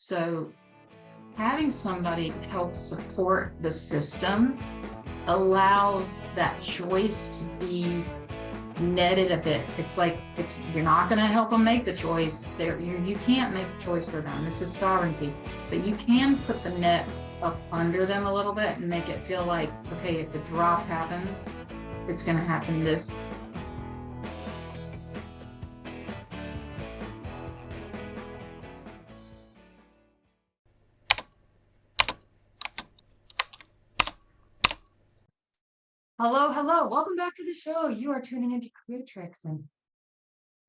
So having somebody help support the system allows that choice to be netted a bit. It's like you're not going to help them make the choice. You can't make the choice for them. This is sovereignty, but you can put the net up under them a little bit and make it feel like, okay, if the drop happens, it's going to happen this. Hello, hello. Welcome back to the show. You are tuning into Kreatrix, and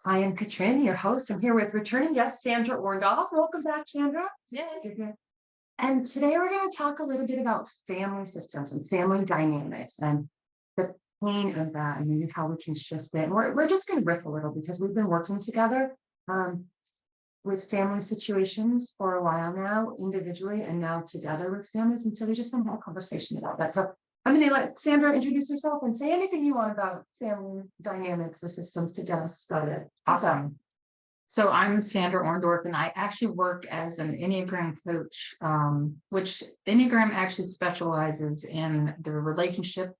I am Katryn, your host. I'm here with returning guest Sandra Orndorff. Welcome back, Sandra. Yeah. And today we're going to talk a little bit about family systems and family dynamics and the pain of that and maybe how we can shift it. And we're just going to riff a little because we've been working together with family situations for a while now, individually and now together with families. And so we just want to have a conversation about that. So I'm going to let Sandra introduce herself and say anything you want about family dynamics or systems to get us started. Awesome. So I'm Sandra Orndorff, and I actually work as an Enneagram coach, which Enneagram actually specializes in the relationship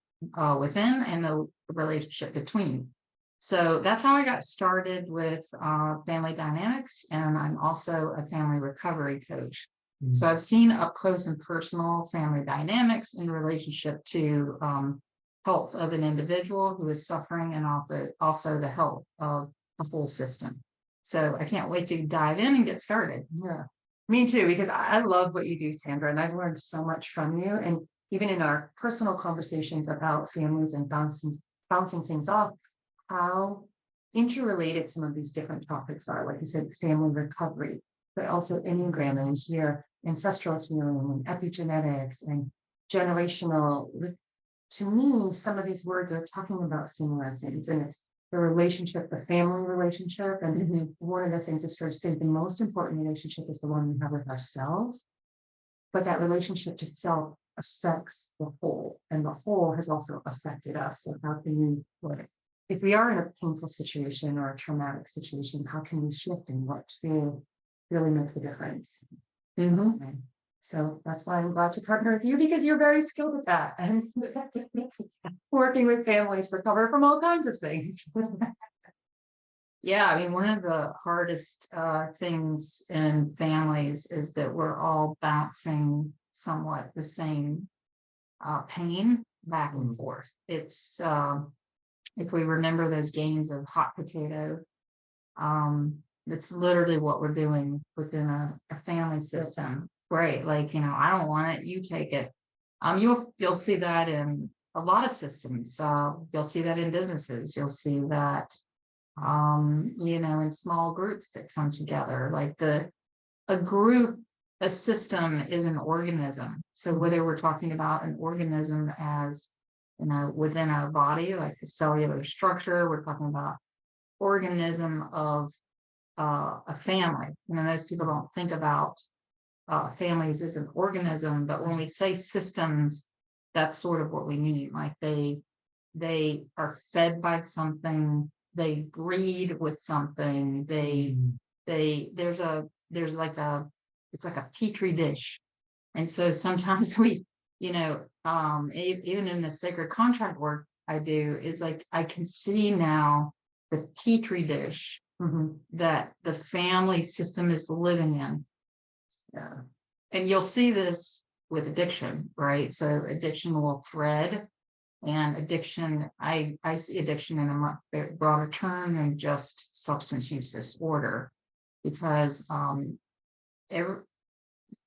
within and the relationship between. So that's how I got started with family dynamics, and I'm also a family recovery coach. So I've seen up close and personal family dynamics in relationship to health of an individual who is suffering, and also the health of the whole system. So I can't wait to dive in and get started. Yeah, me too, because I love what you do, Sandra, and I've learned so much from you. And even in our personal conversations about families and bouncing things off, how interrelated some of these different topics are. Like you said, family recovery, but also Enneagram, and here ancestral healing and epigenetics and generational. To me, some of these words are talking about similar things, and it's the relationship, the family relationship. And one of the things that sort of say the most important relationship is the one we have with ourselves, but that relationship to self affects the whole, and the whole has also affected us. So how can we, if we are in a painful situation or a traumatic situation, how can we shift, and what really makes a difference? So that's why I'm glad to partner with you, because you're very skilled at that and working with families recover from all kinds of things. Yeah, I mean, one of the hardest things in families is that we're all bouncing somewhat the same pain back and forth. It's if we remember those games of hot potato, it's literally what we're doing within a family system. Right. Like, I don't want it, you take it. You'll see that in a lot of systems. You'll see that in businesses. You'll see that, in small groups that come together. Like a system is an organism. So whether we're talking about an organism as, within our body, like a cellular structure, we're talking about organism of a family. Most people don't think about families as an organism, but when we say systems, that's sort of what we mean. Like they are fed by something, they breed with something, it's like a petri dish. And so sometimes we, even in the sacred contract work I do, is like I can see now the petri dish that the family system is living in. Yeah. And you'll see this with addiction, right? So addiction will thread, and addiction, I see addiction in a much broader term than just substance use disorder, because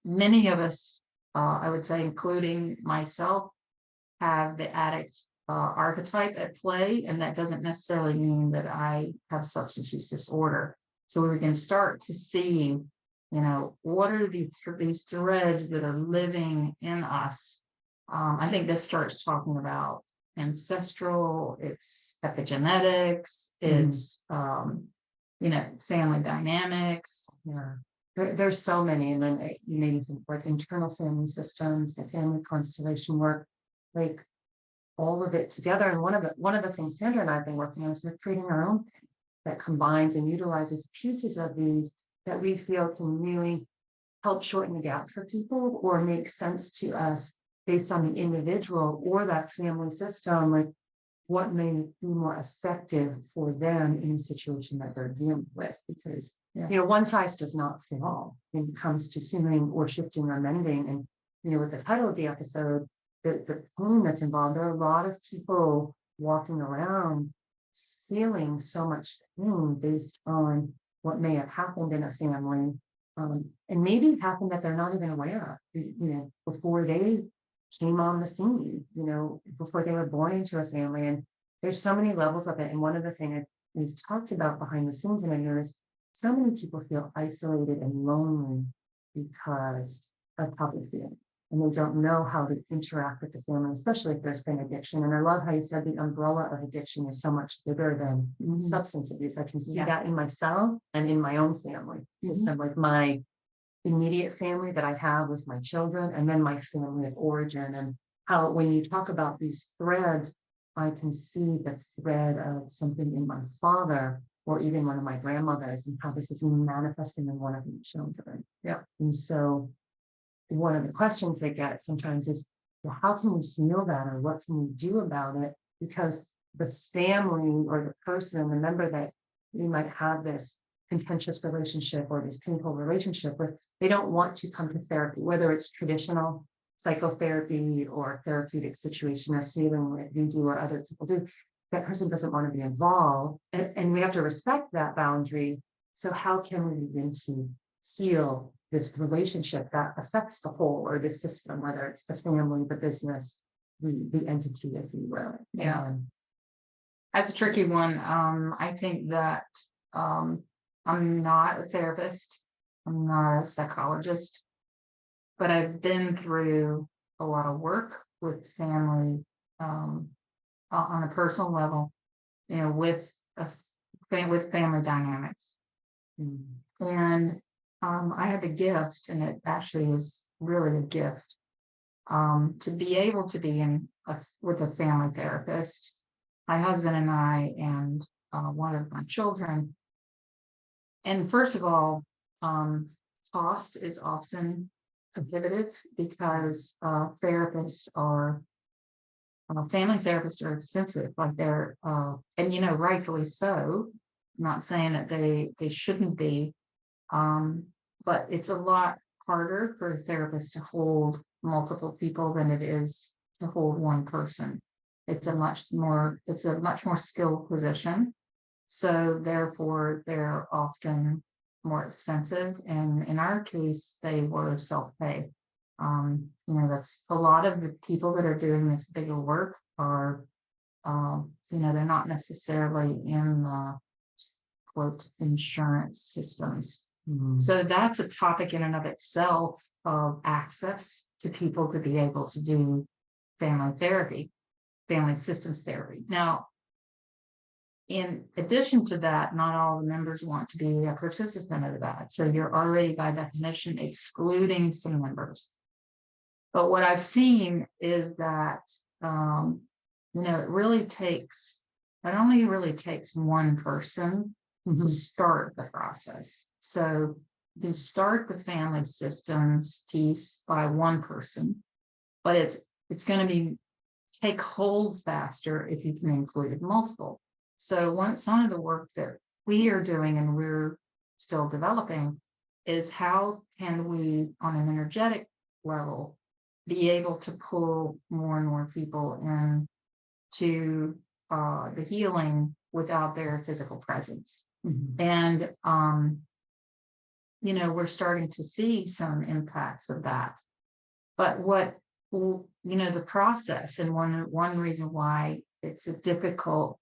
many of us, I would say, including myself, have the addict archetype at play, and that doesn't necessarily mean that I have substance use disorder. So we're going to start to see, what are these threads that are living in us. I think this starts talking about ancestral, it's epigenetics, it's family dynamics. Yeah. There's so many, and then you made me think like internal family systems, the family constellation work, like all of it together. And one of the things Sandra and I have been working on is we're creating our own thing that combines and utilizes pieces of these that we feel can really help shorten the gap for people or make sense to us based on the individual or that family system, like what may be more effective for them in the situation that they're dealing with. Because, one size does not fit all when it comes to healing or shifting or mending. And, with the title of the episode, the pain that's involved, there are a lot of people walking around feeling so much pain based on what may have happened in a family. And maybe it happened that they're not even aware of, before they came on the scene, before they were born into a family. And there's so many levels of it. And one of the things we've talked about behind the scenes in a year is so many people feel isolated and lonely because of how they feel. And they don't know how to interact with the family, especially if there's been addiction. And I love how you said the umbrella of addiction is so much bigger than substance abuse. I can see that in myself and in my own family system, like my immediate family that I have with my children, and then my family of origin. And how, when you talk about these threads, I can see the thread of something in my father or even one of my grandmothers, and how this is manifesting in one of my children. And so one of the questions they get sometimes is, well, how can we heal that, or what can we do about it? Because the family or the person, the member that we might have this contentious relationship or this painful relationship with, they don't want to come to therapy, whether it's traditional psychotherapy or therapeutic situation or healing that we do or other people do. That person doesn't want to be involved, and we have to respect that boundary. So how can we begin to heal this relationship that affects the whole or the system, whether it's the family, the business, the entity, if you will? That's a tricky one. I think that I'm not a therapist, I'm not a psychologist, but I've been through a lot of work with family on a personal level, with family dynamics. And I have a gift, and it actually is really a gift, to be able to be with a family therapist, my husband and I, and one of my children. And first of all, cost is often prohibitive because family therapists are expensive. Like they're, and rightfully so. I'm not saying that they shouldn't be, but it's a lot harder for a therapist to hold multiple people than it is to hold one person. It's a much more skilled position. So therefore, they're often more expensive. And in our case, they were self-pay. That's a lot of the people that are doing this bigger work are, they're not necessarily in the quote insurance systems. So that's a topic in and of itself of access to people to be able to do family therapy, family systems therapy. Now, in addition to that, not all the members want to be a participant of that. So you're already by definition excluding some members. But what I've seen is that, it only really takes one person to start the process. So you can start the family systems piece by one person, but it's going to take hold faster if you can include multiple. So some of the work that we are doing and we're still developing is how can we, on an energetic level, be able to pull more and more people in to the healing without their physical presence. And, we're starting to see some impacts of that. But the process, and one reason why it's a difficult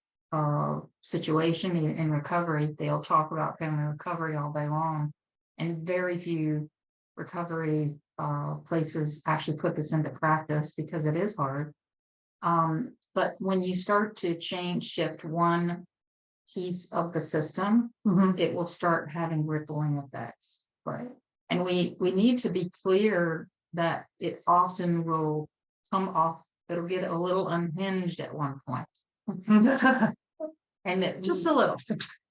situation in recovery, they'll talk about family recovery all day long, and very few recovery places actually put this into practice because it is hard. But when you start to shift one piece of the system, it will start having rippling effects. Right. And we need to be clear that it often will come off, it'll get a little unhinged at one point. And just a little.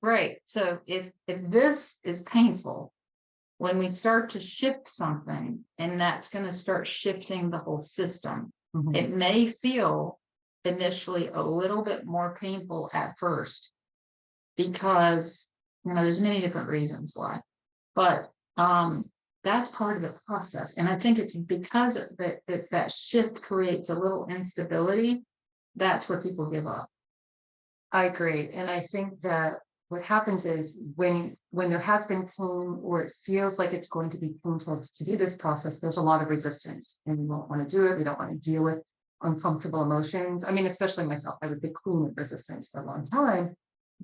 Right. So if this is painful, when we start to shift something, and that's going to start shifting the whole system, it may feel initially a little bit more painful at first because, there's many different reasons why, but that's part of the process. And I think it's because that shift creates a little instability, that's where people give up. I agree. And I think that what happens is when there has been pain, or it feels like it's going to be painful to do this process, there's a lot of resistance, and we won't want to do it. We don't want to deal with uncomfortable emotions. I mean, especially myself, I was the queen of resistance for a long time.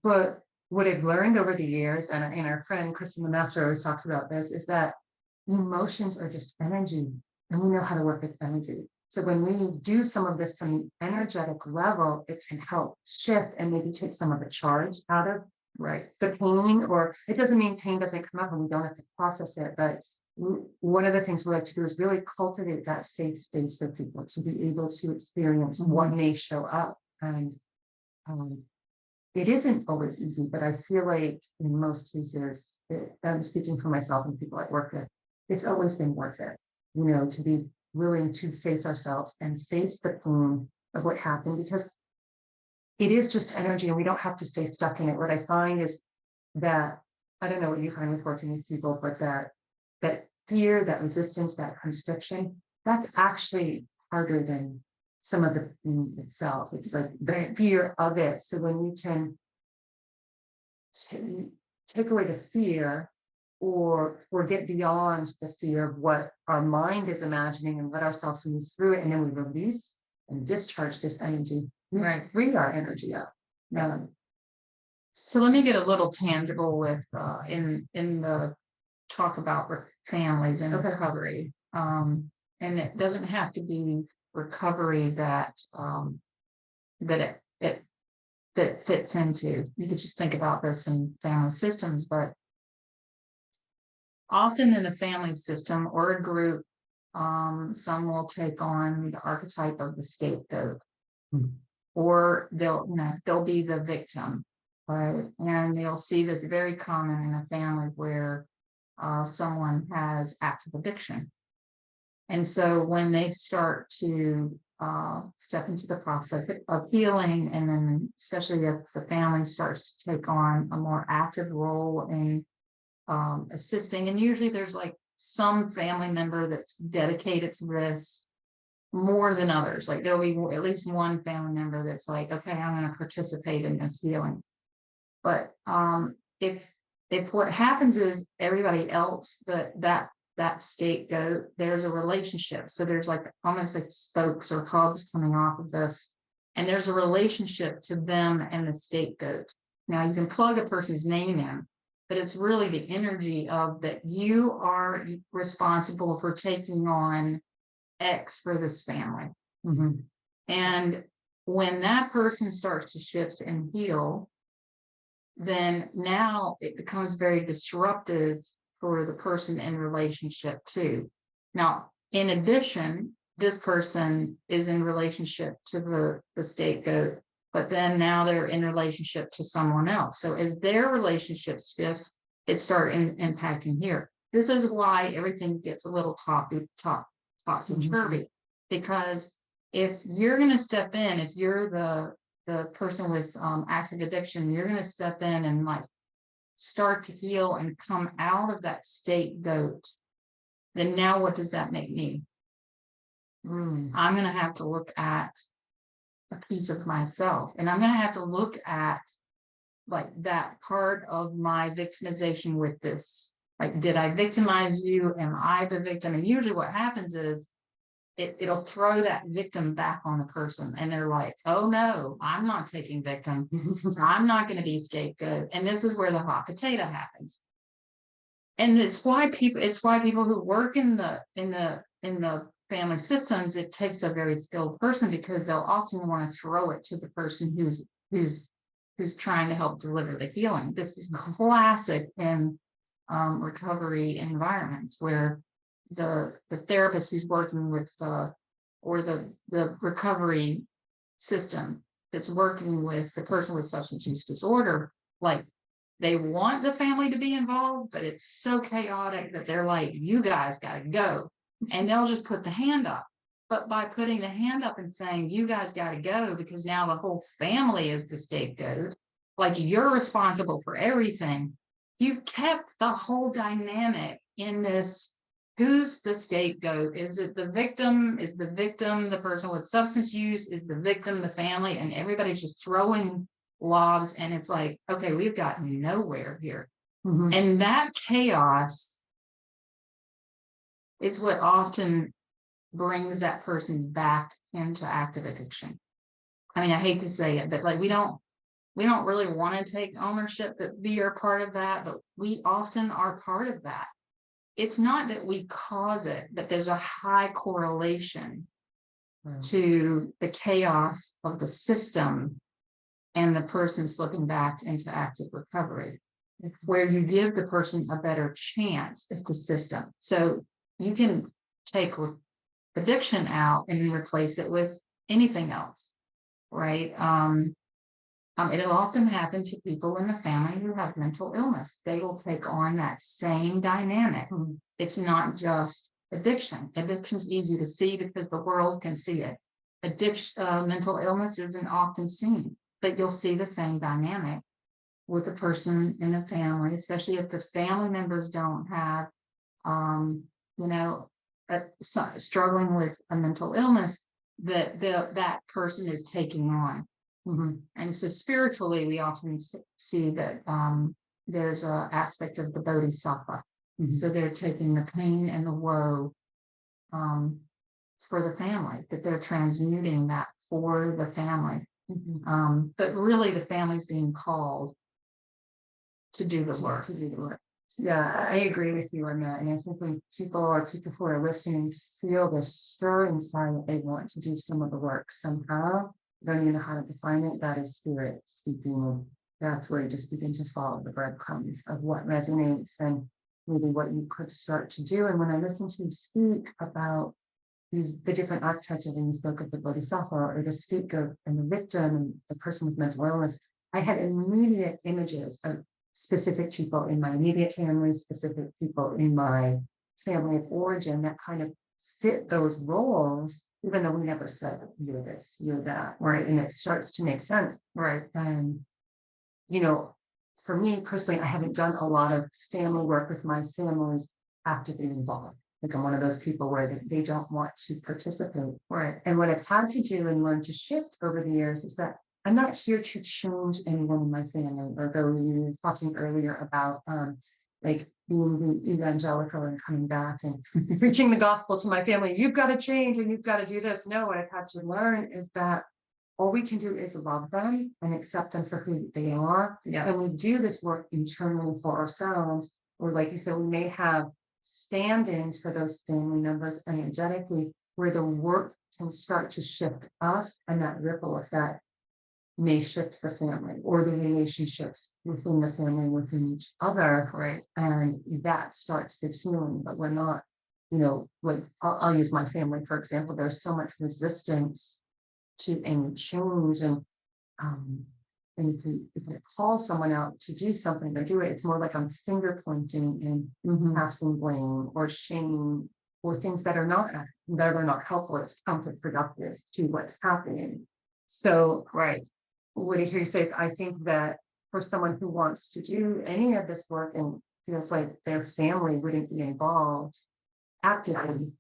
But what I've learned over the years, and our friend Kristen the Master always talks about this, is that emotions are just energy, and we know how to work with energy. So when we do some of this from the energetic level, it can help shift and maybe take some of the charge out of the pain. Or it doesn't mean pain doesn't come up and we don't have to process it, but one of the things we like to do is really cultivate that safe space for people to be able to experience what may show up. And it isn't always easy, but I feel like in most cases, I'm speaking for myself and people I work with, it's always been worth it, to be willing to face ourselves and face the pain of what happened, because it is just energy and we don't have to stay stuck in it. What I find is that, I don't know what you find with working with people, but that fear, that resistance, that constriction, that's actually harder than some of the pain itself. It's like the fear of it. So when we can take away the fear, or get beyond the fear of what our mind is imagining and let ourselves move through it, and then we release and discharge this energy, we free our energy up. So let me get a little tangible with in the talk about families and recovery. And it doesn't have to be recovery that that fits into. You could just think about this in family systems, but often in a family system or a group, some will take on the archetype of the scapegoat, or they'll be the victim, right? And you'll see this very common in a family where someone has active addiction. And so when they start to step into the process of healing, and then especially if the family starts to take on a more active role in assisting, and usually there's like some family member that's dedicated to this more than others. Like there'll be at least one family member that's like, okay, I'm going to participate in this healing. But if what happens is everybody else, that scapegoat, there's a relationship. So there's like almost like spokes or hubs coming off of this, and there's a relationship to them and the scapegoat. Now you can plug a person's name in, but it's really the energy of that you are responsible for taking on X for this family. And when that person starts to shift and heal, then now it becomes very disruptive for the person in relationship too. Now, in addition, this person is in relationship to the scapegoat, but then now they're in relationship to someone else. So as their relationship shifts, it starts impacting here. This is why everything gets a little topsy-turvy, because if you're going to step in, if you're the person with active addiction, you're going to step in and like start to heal and come out of that scapegoat, then now what does that make me? I'm going to have to look at a piece of myself, and I'm going to have to look at like that part of my victimization with this. Like, did I victimize you? Am I the victim? And usually what happens is it'll throw that victim back on the person, and they're like, oh no, I'm not taking victim. I'm not going to be scapegoat. And this is where the hot potato happens. And it's why people who work in the family systems, it takes a very skilled person, because they'll often want to throw it to the person who's trying to help deliver the healing. This is classic in recovery environments, where the therapist who's working with or the recovery system that's working with the person with substance use disorder, like they want the family to be involved, but it's so chaotic that they're like, you guys got to go. And they'll just put the hand up. But by putting the hand up and saying, you guys got to go, because now the whole family is the scapegoat, like you're responsible for everything, you've kept the whole dynamic in this. Who's the scapegoat? Is it the victim? Is the victim the person with substance use? Is the victim the family? And everybody's just throwing lobs, and it's like, okay, we've gotten nowhere here. And that chaos is what often brings that person back into active addiction. I mean, I hate to say it, but like we don't really want to take ownership that we are part of that, but we often are part of that. It's not that we cause it, but there's a high correlation to the chaos of the system and the person slipping back into active recovery, where you give the person a better chance if the system. So you can take addiction out and replace it with anything else, right? It'll often happen to people in the family who have mental illness. They will take on that same dynamic. It's not just addiction. Addiction's easy to see because the world can see it. Mental illness isn't often seen, but you'll see the same dynamic with the person in the family, especially if the family members don't have, struggling with a mental illness that person is taking on. And so spiritually, we often see that there's an aspect of the bodhisattva. So they're taking the pain and the woe for the family, that they're transmuting that for the family. But really, the family's being called to do the work. Yeah, I agree with you on that. And I think when people who are listening feel this stir inside that they want to do some of the work somehow, don't even know how to define it, that is spirit speaking. That's where you just begin to follow the breadcrumbs of what resonates and maybe what you could start to do. And when I listen to you speak about the different archetypes, when you spoke of the bodhisattva or the scapegoat and the victim and the person with mental illness, I had immediate images of specific people in my immediate family, specific people in my family of origin that kind of fit those roles, even though we never said you're this, you're that, right? And it starts to make sense, right? And for me personally, I haven't done a lot of family work with my families actively involved. Like I'm one of those people where they don't want to participate, right? And what I've had to do and learn to shift over the years is that I'm not here to change anyone in my family, or though you were talking earlier about like being the evangelical and coming back and preaching the gospel to my family. You've got to change and you've got to do this. No, what I've had to learn is that all we can do is love them and accept them for who they are. Yeah. And we do this work internally for ourselves, or like you said, we may have stand-ins for those family members energetically, where the work can start to shift us, and that ripple effect may shift the family or the relationships within the family, within each other, right? And that starts the healing. But we're not, like I'll use my family for example. There's so much resistance to any change, and if you call someone out to do something or do it, it's more like I'm finger pointing and casting blame or shame or things that are not helpful. It's counterproductive to what's happening. So, right. What I hear you say is, I think that for someone who wants to do any of this work and feels like their family wouldn't be involved actively,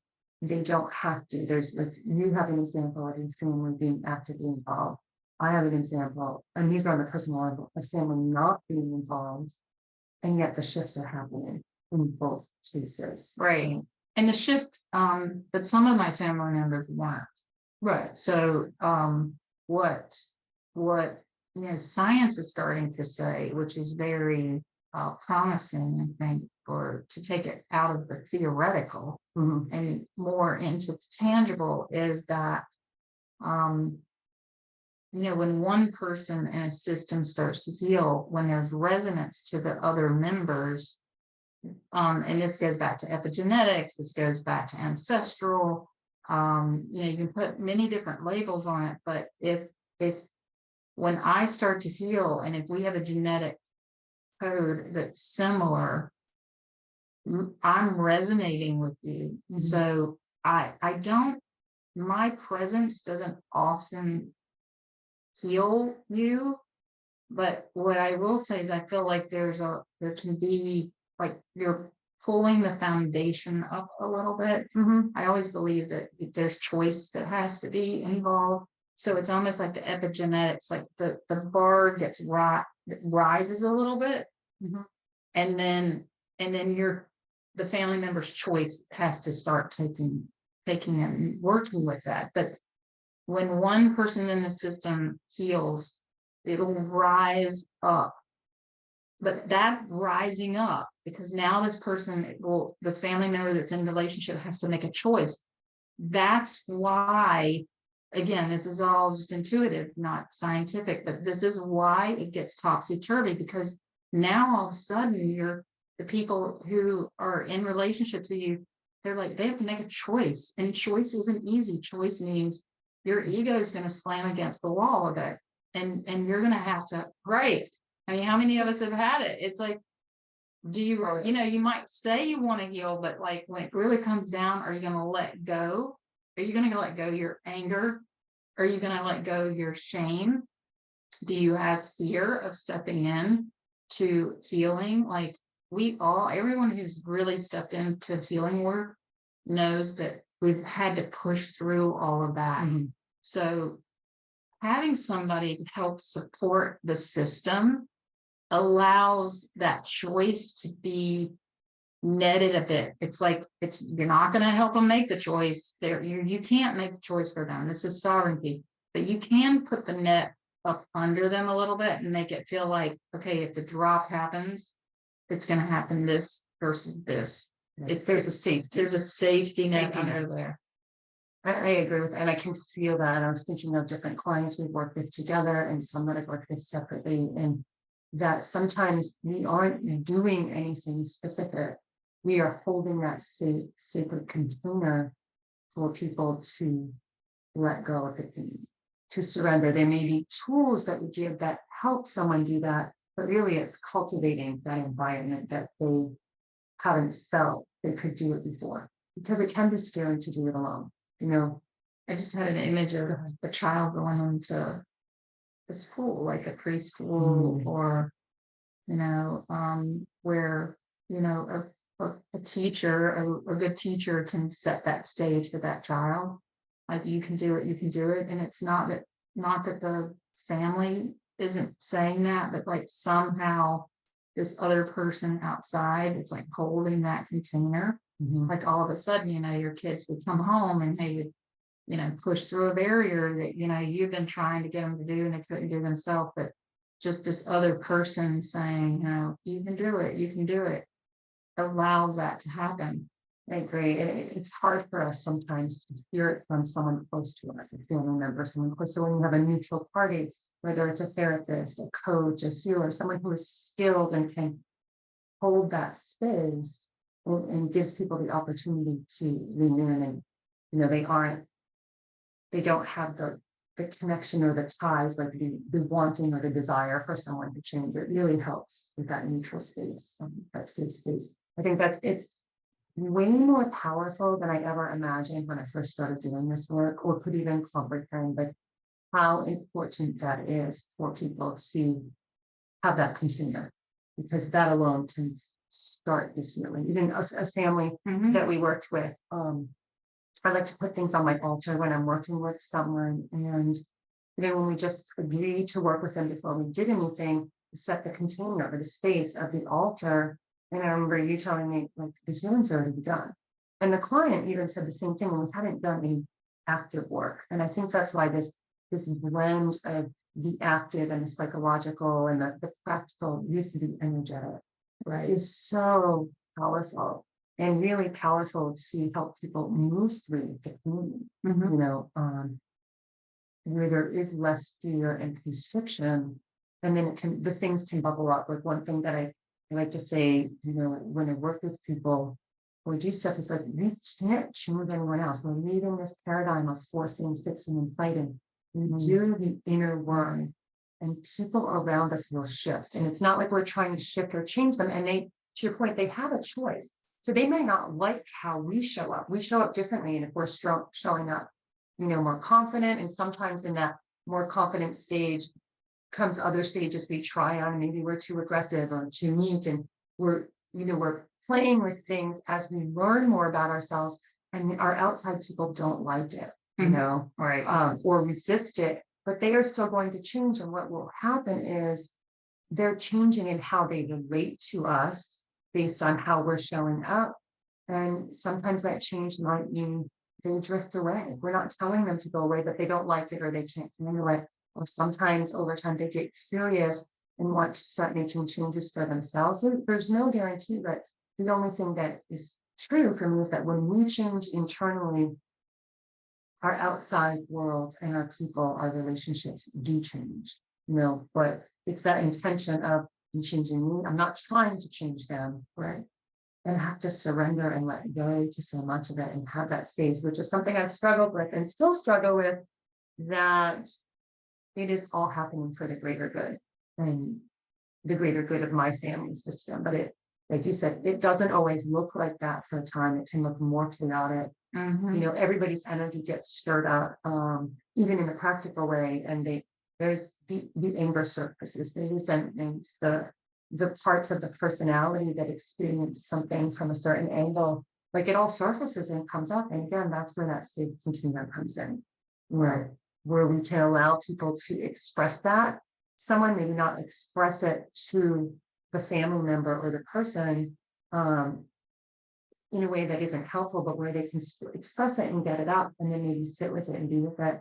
they don't have to. There's like, you have an example of your family being actively involved. I have an example, and these are on the personal level, of family not being involved, and yet the shifts are happening in both cases. Right. And the shift, but some of my family members weren't. Right. So what science is starting to say, which is very promising, I think, to take it out of the theoretical and more into the tangible, is that when one person in a system starts to heal, when there's resonance to the other members, and this goes back to epigenetics, this goes back to ancestral, you can put many different labels on it, but if when I start to heal, and if we have a genetic code that's similar, I'm resonating with you. Mhm. So I don't, my presence doesn't often heal you. But what I will say is I feel like there can be like you're pulling the foundation up a little bit. Mhm. I always believe that there's choice that has to be involved. So it's almost like the epigenetics, like the bar gets rises a little bit, Mhm. and then the family member's choice has to start taking and working with that. But when one person in the system heals, it'll rise up. But that rising up, because now this person will, the family member that's in relationship has to make a choice. That's why, again, this is all just intuitive, not scientific, but this is why it gets topsy-turvy, because now all of a sudden the people who are in relationships with you, they're like, they have to make a choice. And choice isn't easy. Choice means your ego is going to slam against the wall of it. And you're going to have to, right. I mean, how many of us have had it? It's like, do you, you might say you want to heal, but like when it really comes down, are you going to let go? Are you going to let go your anger? Are you going to let go your shame? Do you have fear of stepping in to healing? Like everyone who's really stepped into healing work knows that we've had to push through all of that. Mhm. So having somebody help support the system allows that choice to be netted a bit. It's like you're not going to help them make the choice. You can't make the choice for them. This is sovereignty, but you can put the net up under them a little bit and make it feel like, okay, if the drop happens, it's going to happen this versus this. There's a safety net under there. I agree with, and I can feel that. I was thinking of different clients we've worked with together and some that I've worked with separately, and that sometimes we aren't doing anything specific. We are holding that sacred container for people to let go of it, to surrender. There may be tools that we give that help someone do that, but really it's cultivating that environment that they haven't felt they could do it before, because it can be scary to do it alone. I just had an image of a child going into a school, like a preschool, or where a teacher, a good teacher can set that stage for that child. Like, you can do it, and it's not that the family isn't saying that, but like somehow this other person outside, it's like holding that container. Mhm. Like all of a sudden, your kids would come home and they would push through a barrier that, you've been trying to get them to do and they couldn't do themselves. But just this other person saying, you can do it, allows that to happen. I agree. It's hard for us sometimes to hear it from someone close to us, a family member, someone close. So when you have a neutral party, whether it's a therapist, a coach, a healer, someone who is skilled and can hold that space and gives people the opportunity to lean in, and they don't have the connection or the ties, like the wanting or the desire for someone to change. It really helps with that neutral space, that safe space. I think it's way more powerful than I ever imagined when I first started doing this work, or could even comprehend, but how important that is for people to have that container, because that alone can start this healing. Even a family that we worked with, I like to put things on my altar when I'm working with someone, and when we just agreed to work with them before we did anything, set the container or the space of the altar. And I remember you telling me, like, the healing's already begun. And the client even said the same thing, and we hadn't done any active work. And I think that's why this blend of the active and the psychological and the practical with the energetic, right, is so powerful, and really powerful to help people move through the pain, where there is less fear and constriction. And then the things can bubble up. Like, one thing that I like to say, when I work with people or do stuff, is like, we can't change anyone else. We're leaving this paradigm of forcing, fixing, and fighting. We do the inner work and people around us will shift. And it's not like we're trying to shift or change them. And they, to your point, they have a choice. So they may not like how we show up. We show up differently. And if we're showing up, more confident, and sometimes in that more confident stage comes other stages we try on, maybe we're too aggressive or too meek, and we're playing with things as we learn more about ourselves, and our outside people don't like it, Right. or resist it, but they are still going to change. And what will happen is they're changing in how they relate to us based on how we're showing up. And sometimes that change might mean they drift away. We're not telling them to go away, but they don't like it or they can't handle it. Or sometimes over time they get curious and want to start making changes for themselves. There's no guarantee, but the only thing that is true for me is that when we change internally, our outside world and our people, our relationships do change, but it's that intention of changing me. I'm not trying to change them, right? And have to surrender and let go to so much of it and have that faith, which is something I've struggled with and still struggle with, that it is all happening for the greater good and the greater good of my family system. But it, like you said, it doesn't always look like that for a time. It can look more chaotic. Everybody's energy gets stirred up, even in a practical way. And there's the anger surfaces, the resentments, the parts of the personality that experience something from a certain angle, like it all surfaces and comes up. And again, that's where that safe container comes in, where we can allow people to express that. Someone maybe not express it to the family member or the person in a way that isn't helpful, but where they can express it and get it out, and then maybe sit with it and be with it,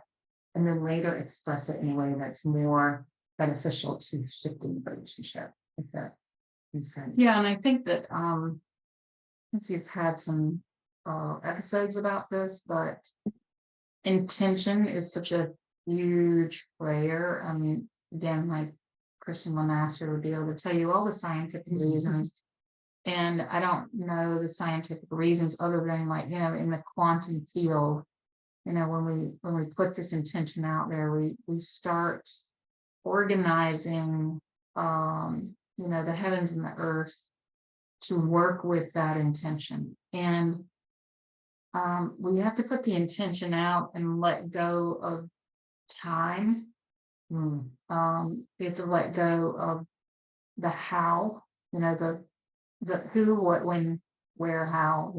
and then later express it in a way that's more beneficial to shifting the relationship, if that makes sense. Yeah, and I think that if you've had some episodes about this, but intention is such a huge player. I mean, again, like Christian Monaster would be able to tell you all the scientific reasons. And I don't know the scientific reasons other than, like, in the quantum field, when we put this intention out there, we start organizing the heavens and the earth to work with that intention. And we have to put the intention out and let go of time. We have to let go of the how, the who, what, when, where, how,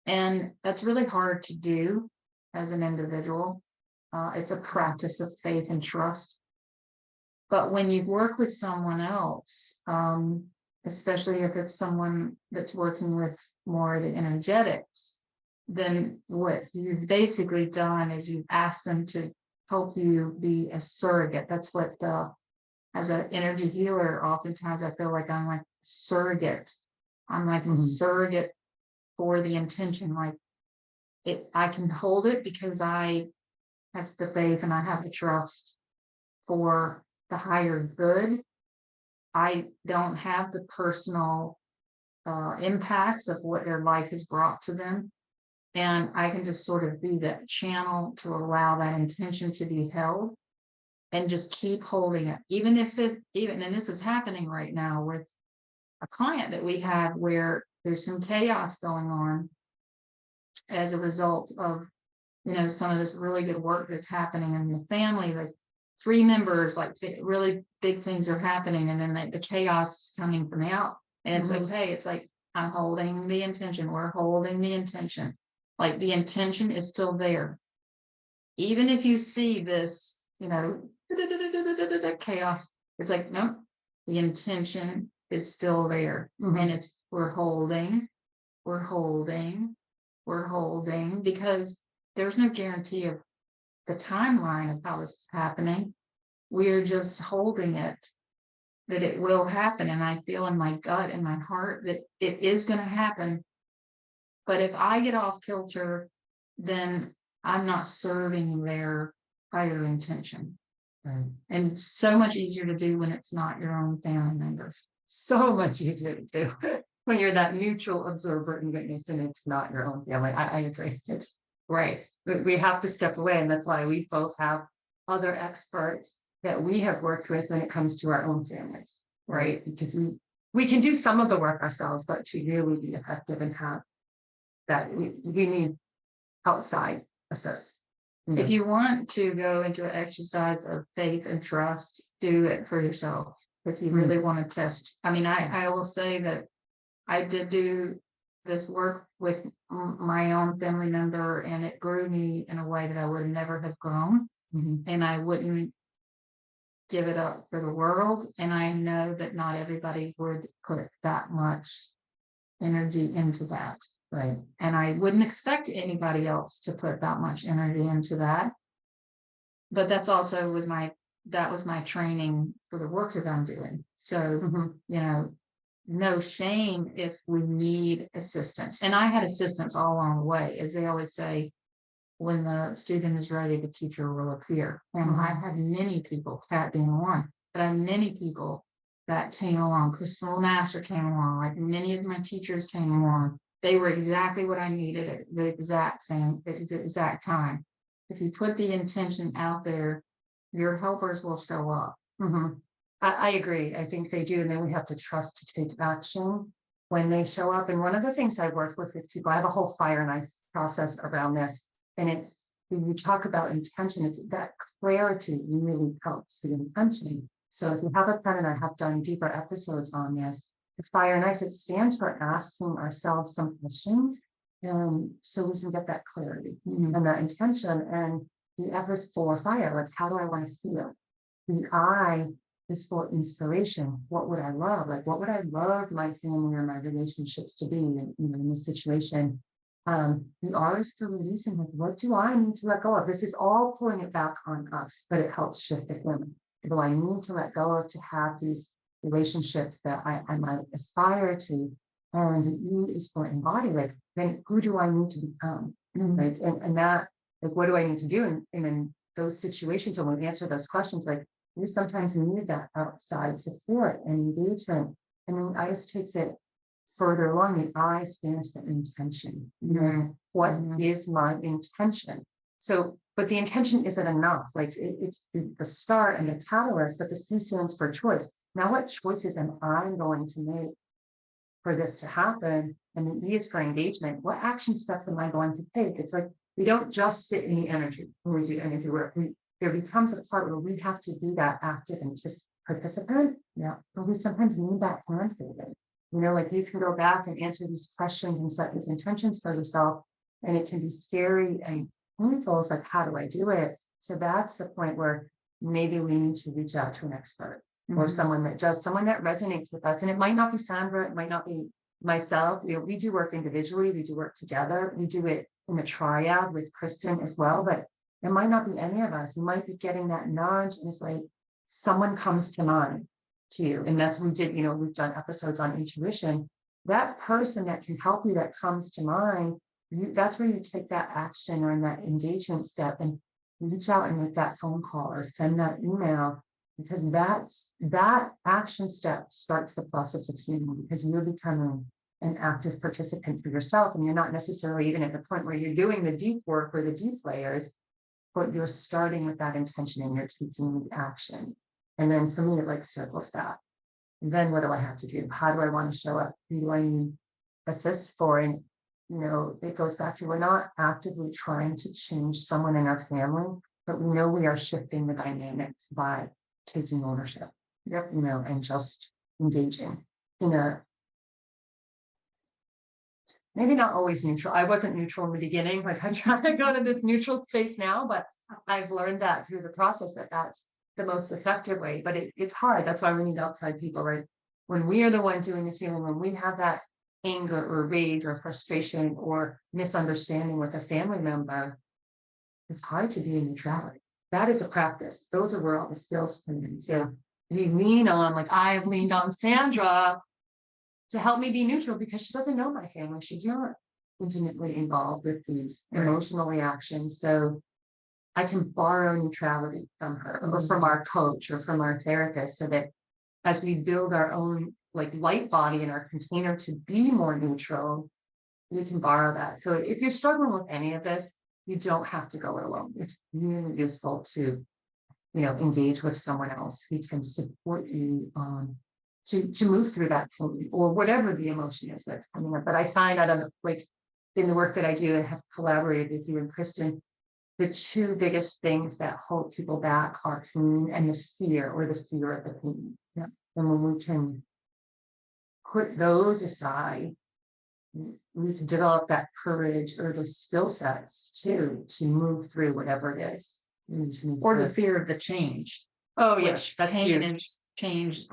and that's really hard to do as an individual. It's a practice of faith and trust. But when you work with someone else, especially if it's someone that's working with more of the energetics, then what you've basically done is you've asked them to help you be a surrogate. That's what, as an energy healer, oftentimes I feel like I'm like surrogate. I'm like a surrogate for the intention. Like I can hold it because I have the faith and I have the trust for the higher good. I don't have the personal impacts of what their life has brought to them. And I can just sort of be that channel to allow that intention to be held and just keep holding it. Even, and this is happening right now with a client that we have where there's some chaos going on as a result of, some of this really good work that's happening in the family. Like 3 members, like really big things are happening, and then the chaos is coming from the out. And it's okay. It's like, I'm holding the intention. We're holding the intention. Like the intention is still there. Even if you see this, chaos, it's like, no, the intention is still there. And we're holding, because there's no guarantee of the timeline of how this is happening. We're just holding it, that it will happen. And I feel in my gut and my heart that it is going to happen. But if I get off kilter, then I'm not serving their higher intention. Right. And it's so much easier to do when it's not your own family members. So much easier to do when you're that neutral observer and witness and it's not your own family. I agree. It's right. We have to step away. And that's why we both have other experts that we have worked with when it comes to our own families, right? Because we can do some of the work ourselves, but to really be effective and have that, we need outside assist. If you want to go into an exercise of faith and trust, do it for yourself. If you really want to test, I mean, I will say that I did do this work with my own family member, and it grew me in a way that I would never have grown, and I wouldn't give it up for the world. And I know that not everybody would put that much energy into that. Right. And I wouldn't expect anybody else to put that much energy into that. But that's also that was my training for the work that I'm doing. So, you know, no shame if we need assistance. And I had assistance all along the way. As they always say, when the student is ready, the teacher will appear. And I've had many people, Kat being one, but I have many people that came along. Crystal Master came along, like many of my teachers came along. They were exactly what I needed at the exact time. If you put the intention out there, your helpers will show up. I agree. I think they do. And then we have to trust to take action when they show up. And one of the things I work with people, I have a whole fire and ice process around this. And it's, when you talk about intention, it's that clarity really helps the intention. So if you have a pen, and I have done deeper episodes on this, the fire and ice, it stands for asking ourselves some questions. So we can get that clarity and that intention. And the F is for fire, like, how do I want to feel? The I is for inspiration. What would I love? Like, what would I love my family or my relationships to be in this situation? The R is for releasing, like, what do I need to let go of? This is all pulling it back on us, but it helps shift it in. Do I need to let go of to have these relationships that I might aspire to? And the E is for embody, like, then who do I need to become? Right? And that, like, what do I need to do? And in those situations, when we answer those questions, like, we sometimes need that outside support and engagement. And then ICE takes it further along. The I stands for intention. What is my intention? So, but the intention isn't enough. Like, it's the start and the catalyst, but the C stands for choice. Now, what choices am I going to make for this to happen? And the E is for engagement. What action steps am I going to take? It's like, we don't just sit in the energy when we do energy work. There becomes a part where we have to be that active and just participant. Yeah. But we sometimes need that hand holding. You know, like, you can go back and answer these questions and set these intentions for yourself. And it can be scary and painful. It's like, how do I do it? So that's the point where maybe we need to reach out to an expert or someone that resonates with us. And it might not be Sandra, it might not be myself. You know, we do work individually, we do work together, we do it in a triad with Kristen as well, but it might not be any of us. You might be getting that nudge, and it's like someone comes to mind to you. And that's what we did, you know, we've done episodes on intuition. That person that can help you, that comes to mind, that's where you take that action or in that engagement step and reach out and make that phone call or send that email, because that action step starts the process of healing, because you're becoming an active participant for yourself. And you're not necessarily even at the point where you're doing the deep work or the deep layers, but you're starting with that intention and you're taking the action. And then for me, it like circles back. And then what do I have to do? How do I want to show up? Who do I need assist for? And, you know, it goes back to, we're not actively trying to change someone in our family, but we know we are shifting the dynamics by taking ownership. You know, and just engaging in a, maybe not always neutral. I wasn't neutral in the beginning. Like, I'm trying to go to this neutral space now, but I've learned that through the process that that's the most effective way. But it's hard. That's why we need outside people, right? When we are the one doing the feeling, when we have that anger or rage or frustration or misunderstanding with a family member, it's hard to be in neutrality. That is a practice. Those are where all the skills come in. So you lean on, like, I've leaned on Sandra to help me be neutral, because she doesn't know my family. She's not intimately involved with these emotional reactions. So I can borrow neutrality from her or from our coach or from our therapist, so that as we build our own like light body in our container to be more neutral, we can borrow that. So if you're struggling with any of this, you don't have to go it alone. It's really useful to engage with someone else who can support you to move through that pain or whatever the emotion is that's coming up. But I find like in the work that I do and have collaborated with you and Kristen, the two biggest things that hold people back are pain and the fear of the pain. Yeah. And when we can put those aside, we can develop that courage or the skill sets to move through whatever it is. Or the fear of the change. Oh, Which yes, that's pain huge. and change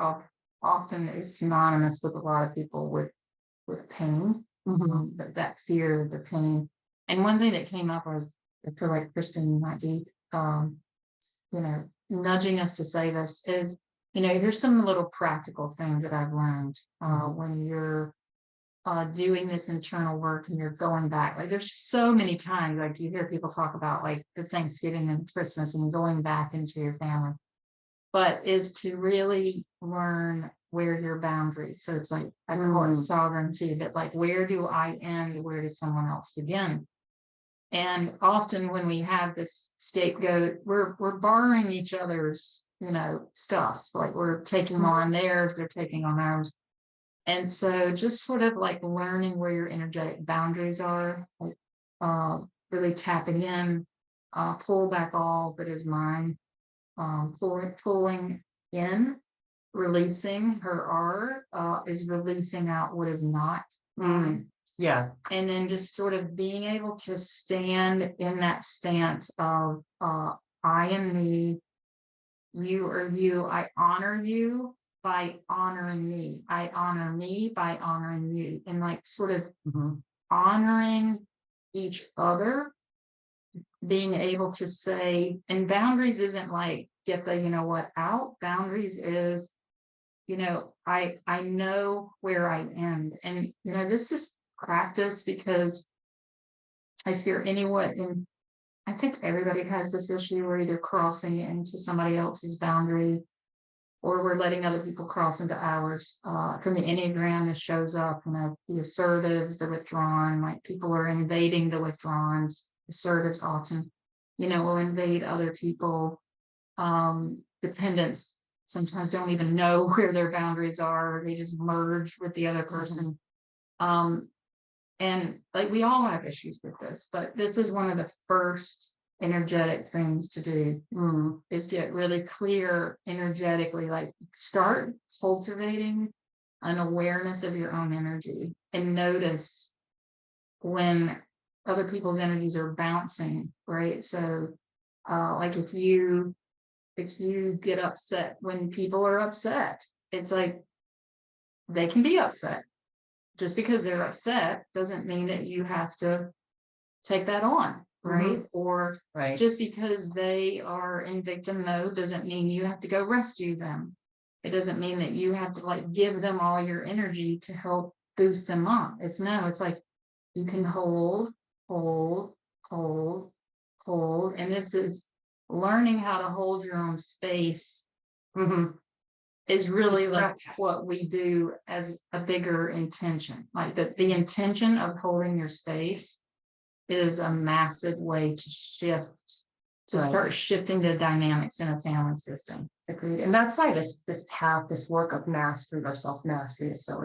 often is synonymous with a lot of people with pain. But that fear, the pain. And one thing that came up was, I feel like Kristen might be, nudging us to say this is, here's some little practical things that I've learned when you're doing this internal work and you're going back. Like there's so many times, like you hear people talk about like the Thanksgiving and Christmas and going back into your family, but is to really learn where your boundaries. So it's like, I call it sovereignty, but like, where do I end? Where does someone else begin? And often when we have this scapegoat, we're borrowing each other's, stuff. Like we're taking on theirs, they're taking on ours. And so just sort of like learning where your energetic boundaries are, like, really tapping in, pull back all that is mine, pulling in, releasing her is releasing out what is not mine. Yeah. And then just sort of being able to stand in that stance of I am me, you are you, I honor you by honoring me. I honor me by honoring you. And like sort of honoring each other, being able to say, and boundaries isn't like get the out. Boundaries is, I know where I end. And this is practice because I fear anyone, and I think everybody has this issue. We're either crossing into somebody else's boundary or we're letting other people cross into ours. From the Enneagram, this shows up, the assertives, the withdrawn, like people are invading the withdrawns. Assertives often, will invade other people. Dependents sometimes don't even know where their boundaries are. They just merge with the other person. And like we all have issues with this, but this is one of the first energetic things to do is get really clear energetically, like start cultivating an awareness of your own energy and notice when other people's energies are bouncing, right? So like if you get upset when people are upset, it's like they can be upset. Just because they're upset doesn't mean that you have to take that on, right? Or just because they are in victim mode doesn't mean you have to go rescue them. It doesn't mean that you have to like give them all your energy to help boost them up. It's like you can hold. And this is learning how to hold your own space. Is really like what we do as a bigger intention. Like the intention of holding your space is a massive way to shift, to start shifting the dynamics in a family system. Agreed. And that's why this path, this work of mastery or self-mastery is so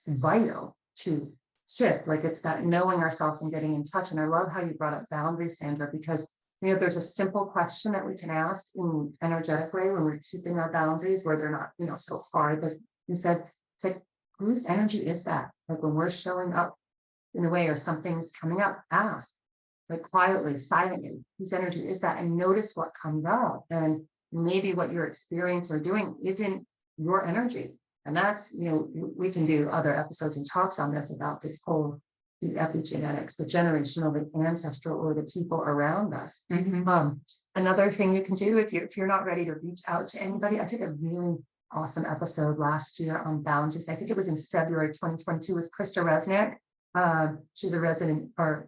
vital to shift. Like it's that knowing ourselves and getting in touch. And I love how you brought up boundaries, Sandra, because there's a simple question that we can ask in an energetic way when we're keeping our boundaries where they're not, so far. But you said, it's like, whose energy is that? Like when we're showing up in a way or something's coming up, ask, like quietly, silently, whose energy is that? And notice what comes up. And maybe what you're experiencing or doing isn't your energy. And that's, we can do other episodes and talks on this about this whole the epigenetics, the generational, the ancestral, or the people around us. Another thing you can do if you're not ready to reach out to anybody, I did a really awesome episode last year on boundaries. I think it was in February 2022 with Krista Resnick. She's a resident or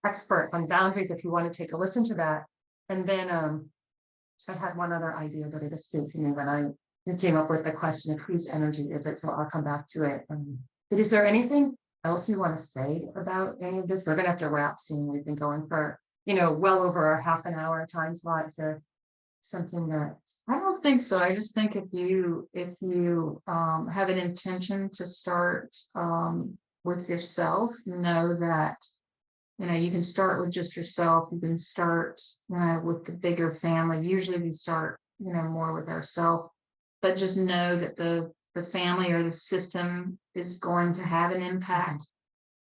expert on boundaries. If you want to take a listen to that, and then I had one other idea, but it escaped me when I came up with the question of whose energy is it. So I'll come back to it. But is there anything else you want to say about any of this? We're going to have to wrap soon. We've been going for, well over our half an hour time slot. So something that, I don't think so. I just think if you have an intention to start with yourself, know that you can start with just yourself. You can start with the bigger family. Usually we start more with ourselves, but just know that the family or the system is going to have an impact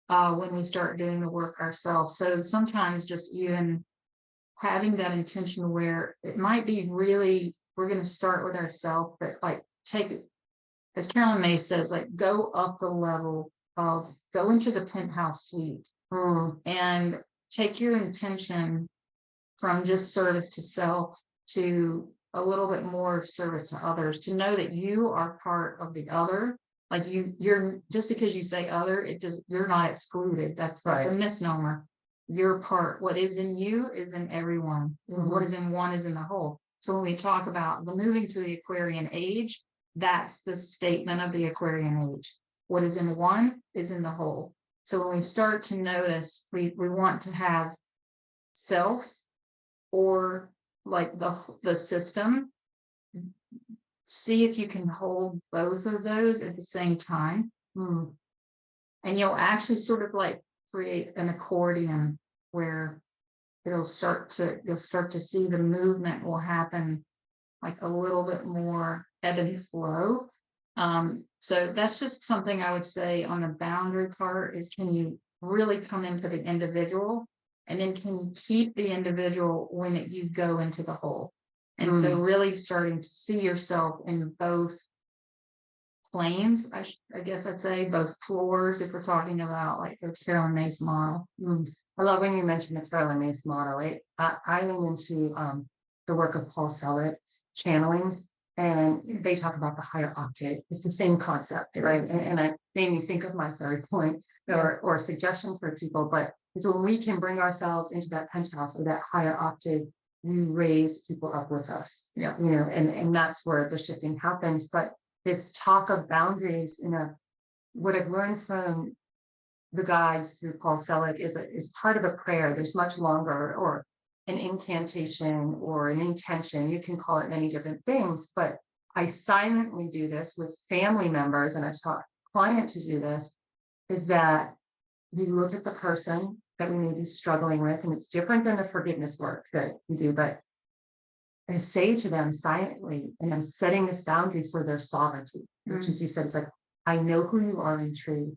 when we start doing the work ourselves. So sometimes just even having that intention where it might be really, we're going to start with ourselves, but like take it, as Carolyn May says, like go up the level of, go into the penthouse suite and take your intention from just service to self to a little bit more service to others, to know that you are part of the other. Like you're just because you say other, you're not excluded. That's a misnomer. Your part, what is in you is in everyone. What is in one is in the whole. So when we talk about the moving to the Aquarian age, that's the statement of the Aquarian age. What is in one is in the whole. So when we start to notice, we want to have self or like the system, see if you can hold both of those at the same time. And you'll actually sort of like create an accordion where you'll start to see the movement will happen like a little bit more ebb and flow. So that's just something I would say on the boundary part is, can you really come into the individual, and then can you keep the individual when you go into the whole? And so really starting to see yourself in both planes, I guess I'd say both floors, if we're talking about like the Carolyn Mace model. I love when you mentioned the Carolyn Mace model. I lean into the work of Paul Selleck's channelings, and they talk about the higher octave. It's the same concept, right? And it made me think of my third point or suggestion for people. But so when we can bring ourselves into that penthouse or that higher octave, we raise people up with us. And that's where the shifting happens. But this talk of boundaries what I've learned from the guides through Paul Selleck is part of a prayer. There's much longer, or an incantation or an intention. You can call it many different things, but I silently do this with family members, and I've taught clients to do this, is that we look at the person that we may be struggling with, and it's different than the forgiveness work that we do, but I say to them silently, and I'm setting this boundary for their sovereignty, which, as you said, is like, I know who you are in truth.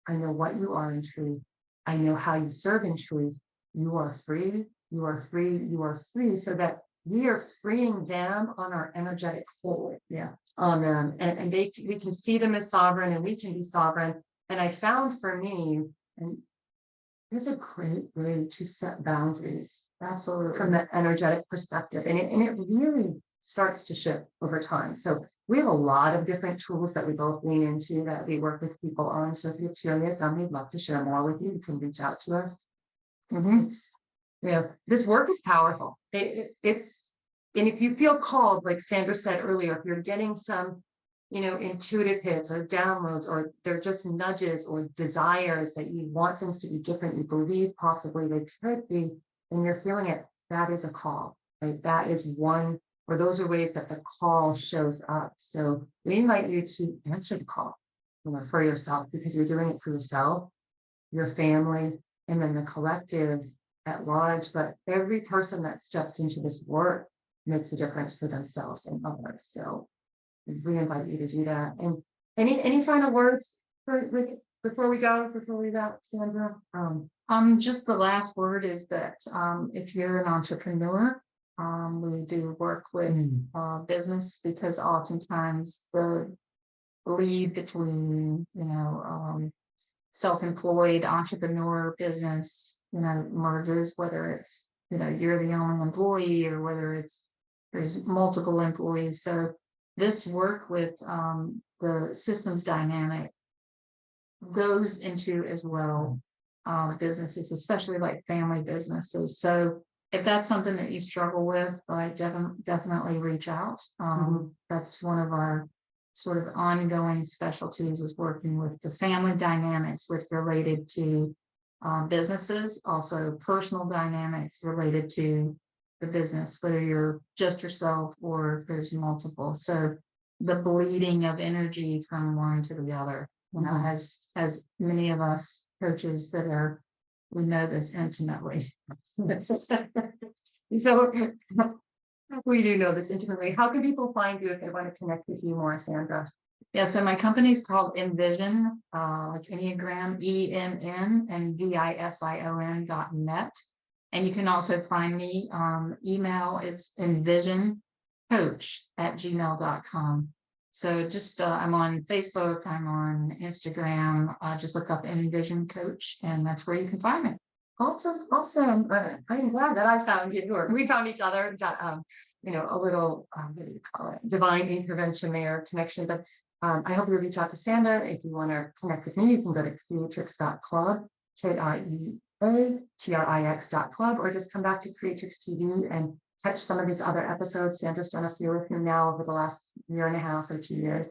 I know what you are in truth. I know how you serve in truth. You are free. You are free. You are free. So that we are freeing them on our energetic hold. On them, and we can see them as sovereign, and we can be sovereign. And I found for me, and there's a great way to set boundaries, absolutely, from the energetic perspective, and it really starts to shift over time. So we have a lot of different tools that we both lean into that we work with people on. So if you're curious, we'd love to share more with you. You can reach out to us. This work is powerful. It's, and if you feel called, like Sandra said earlier, if you're getting some, intuitive hits or downloads, or they're just nudges or desires that you want things to be different, you believe possibly they could be, and you're feeling it, that is a call, right? That is one, or those are ways that the call shows up. So we invite you to answer the call, for yourself, because you're doing it for yourself, your family, and then the collective at large. But every person that steps into this work makes a difference for themselves and others. So we invite you to do that. And any final words before we wrap, Sandra? Just the last word is that if you're an entrepreneur, we do work with business, because oftentimes the lead between self-employed entrepreneur business mergers, whether it's you're the only employee, or whether there's multiple employees. So this work with the systems dynamic goes into as well businesses, especially like family businesses. So if that's something that you struggle with, I definitely reach out. That's one of our sort of ongoing specialties, is working with the family dynamics related to businesses, also personal dynamics related to the business, whether you're just yourself or if there's multiple. So the bleeding of energy from one to the other, you know, as many of us coaches that are, we know this intimately. So we do know this intimately. How can people find you if they want to connect with you more, Sandra? Yeah, so my company is called Envision, like Enneagram, ENN and VISION.net. And you can also find me email, it's envisioncoach@gmail.com. So just I'm on Facebook, I'm on Instagram, just look up Envision Coach, and that's where you can find me. Awesome. I'm glad that I found you, or we found each other. You know, a little what do you call it? Divine intervention there, connection. But I hope you reach out to Sandra. If you want to connect with me, you can go to Kreatrix.club, KREATRIX.club, or just come back to Kreatrix TV and catch some of these other episodes. Sandra's done a few with me now over the last year and a half or 2 years.